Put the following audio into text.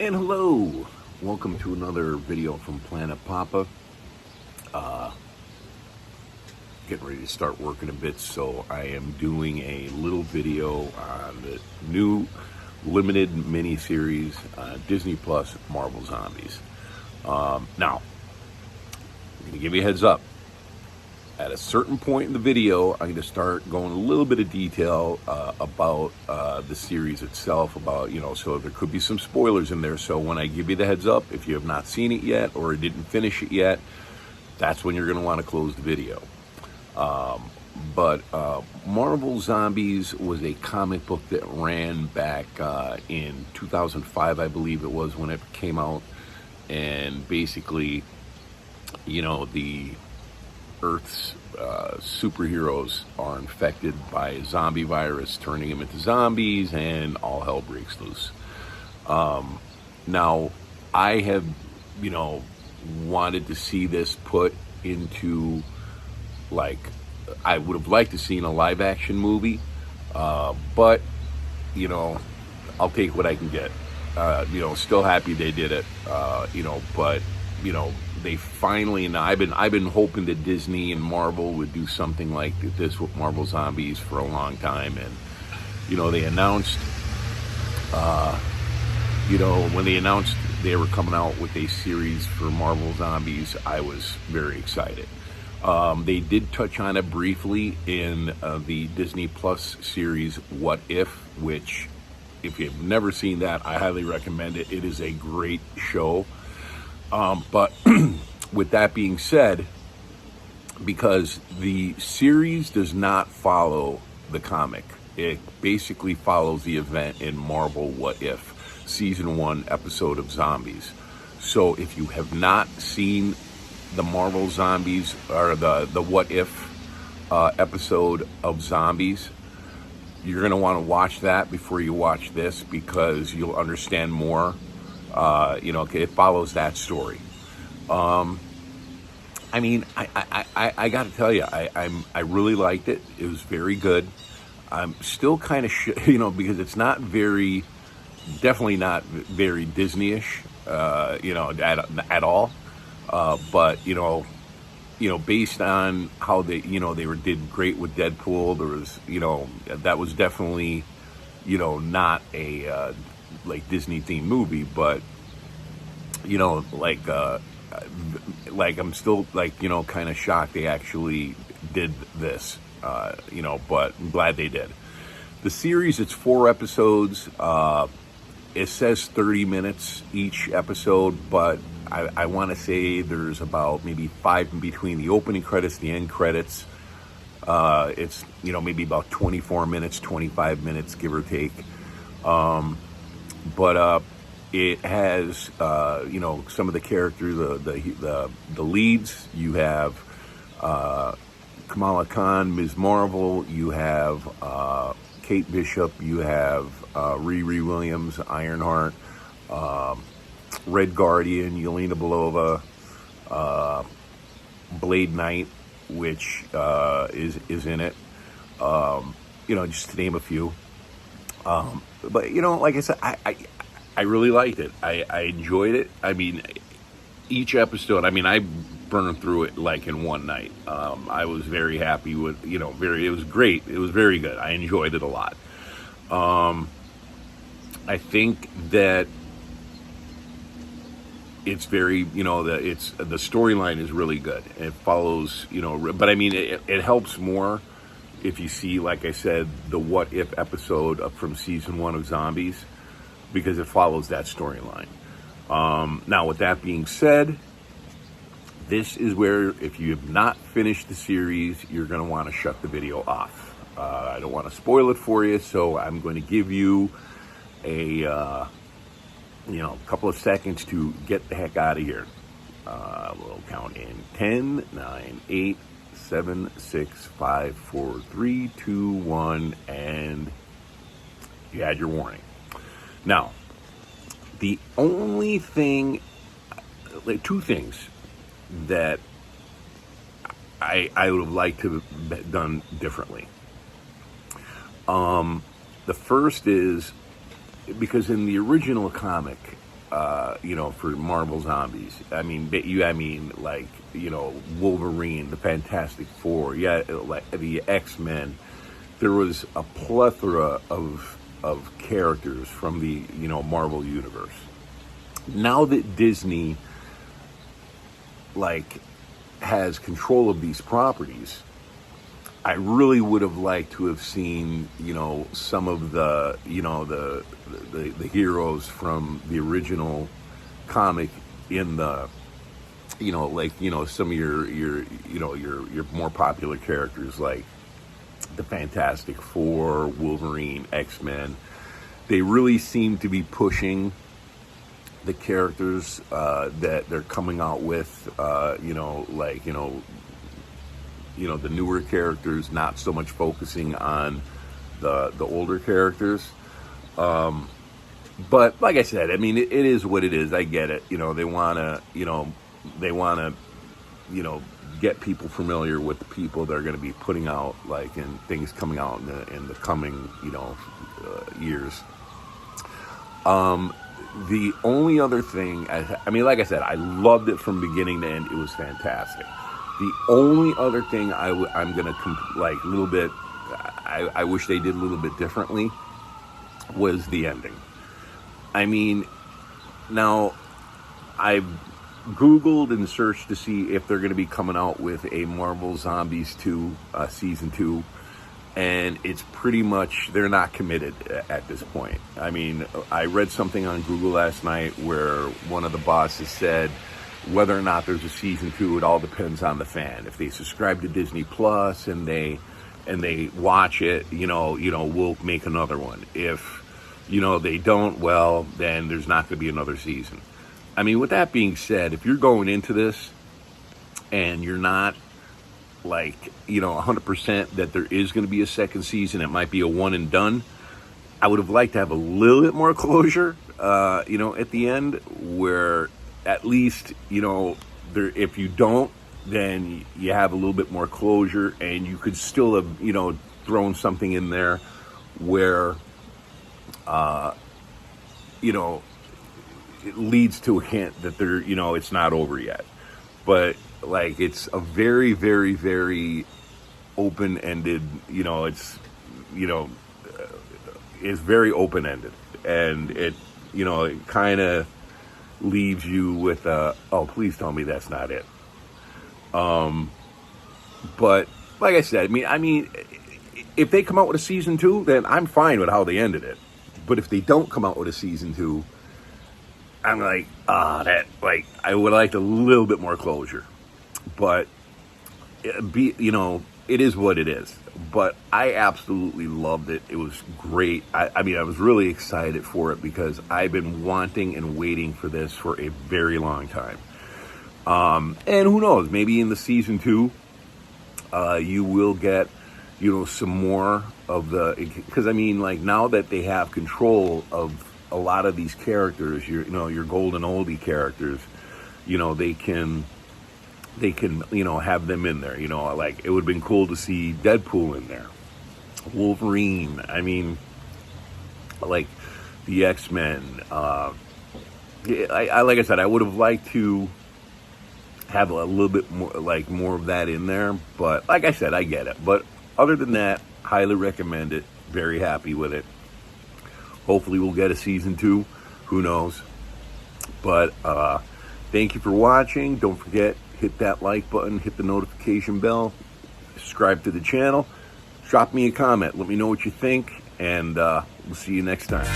And hello, welcome to another video from Planet Papa. Getting ready to start working a bit, so I am doing a little video on the new limited miniseries Disney Plus Marvel Zombies. Now, I'm going to give you a heads up. At a certain point in the video, I'm going to start going a little bit of detail about the series itself, so there could be some spoilers in there. So when I give you the heads up, if you have not seen it yet or didn't finish it yet, that's when you're going to want to close the video. But Marvel Zombies was a comic book that ran back in 2005, I believe it was, when it came out. And basically, the Earth's superheroes are infected by a zombie virus, turning them into zombies, and all hell breaks loose. Now, I have, wanted to see this put into, I would have liked to seen a live action movie, but, I'll take what I can get. Still happy they did it, but, they finally, and I've been hoping that Disney and Marvel would do something like this with Marvel Zombies for a long time. And they announced when they announced they were coming out with a series for Marvel Zombies, I was very excited. They did touch on it briefly in the Disney Plus series What If, which, if you've never seen that, I highly recommend it. It is a great show. But with that being said, because the series does not follow the comic, it basically follows the event in Marvel What If, Season 1, episode of Zombies. So if you have not seen the Marvel Zombies, or the What If episode of Zombies, you're going to want to watch that before you watch this, because you'll understand more. It follows that story. I got to tell you, I really liked it. It was very good. I'm still kind of, because it's not definitely not very Disney-ish, at all. But based on how they did great with Deadpool, there was, that was definitely, not a Disney themed movie, but I'm still kind of shocked they actually did this, but I'm glad they did. The series, it's 4 episodes. It says 30 minutes each episode, but I want to say there's about maybe 5 in between the opening credits, the end credits. It's, maybe about 24 minutes, 25 minutes, give or take. But it has, some of the characters, the leads. You have Kamala Khan, Ms. Marvel. You have Kate Bishop. You have Riri Williams, Ironheart, Red Guardian, Yelena Belova, Blade Knight, which is in it. Just to name a few. But like I said, I really liked it. I enjoyed it. I mean, each episode, I burned through it in one night. I was very happy with, it was great. It was very good. I enjoyed it a lot. I think that it's very, the storyline is really good. It follows, but it helps more if you see, like I said, the What If episode from season 1 of Zombies, because it follows that storyline. Now, with that being said, this is where, if you have not finished the series, you're going to want to shut the video off. I don't want to spoil it for you, so I'm going to give you a couple of seconds to get the heck out of here. We'll count in 10, 9, 8, 7, 6, 5, 4, 3, 2, 1, and you had your warning. Now, the only thing, two things that I would have liked to have done differently. The first is, because in the original comic, for Marvel Zombies. I mean, like, Wolverine, the Fantastic Four, yeah, like the X-Men. There was a plethora of characters from the, Marvel universe. Now that Disney, like, has control of these properties, I really would have liked to have seen, some of the, the heroes from the original comic in the, some of your more popular characters like the Fantastic Four, Wolverine, X-Men. They really seem to be pushing the characters that they're coming out with, the newer characters, not so much focusing on the older characters. But like I said, I mean, it is what it is. I get it. They want to, get people familiar with the people they're going to be putting out, like, and things coming out in the coming, years. The only other thing, I mean, like I said, I loved it from beginning to end. It was fantastic. The only other thing I'm going to, a little bit, I wish they did a little bit differently, was the ending. I mean, now, I've Googled and searched to see if they're going to be coming out with a Marvel Zombies 2, Season 2, and it's pretty much, they're not committed at this point. I mean, I read something on Google last night where one of the bosses said whether or not there's a Season 2, it all depends on the fan. If they subscribe to Disney Plus and they watch it, we'll make another one. If, they don't, well, then there's not going to be another season. I mean, with that being said, if you're going into this and you're not 100% that there is going to be a second season, it might be a one and done. I would have liked to have a little bit more closure, at the end, where at least, if you don't, then you have a little bit more closure, and you could still have, thrown something in there where, it leads to a hint that it's not over yet. But, it's a very, very, very open-ended, it's very open-ended. And it kind of leaves you with oh, please tell me that's not it. But like I said, I mean, if they come out with a season 2, then I'm fine with how they ended it. But if they don't come out with a season 2, I'm like, I would like a little bit more closure. But it is what it is. But I absolutely loved it. It was great. I mean, I was really excited for it because I've been wanting and waiting for this for a very long time. And who knows, maybe in the season 2, you will get, some more of because I mean, now that they have control of a lot of these characters, your golden oldie characters, they can, have them in there, it would have been cool to see Deadpool in there, Wolverine, I mean, the X-Men, like I said, I would have liked to have a little bit more, more of that in there, but like I said, I get it. But other than that, highly recommend it, very happy with it. Hopefully we'll get a season 2, who knows. But thank you for watching. Don't forget, hit that like button, hit the notification bell, subscribe to the channel, drop me a comment, let me know what you think, and we'll see you next time.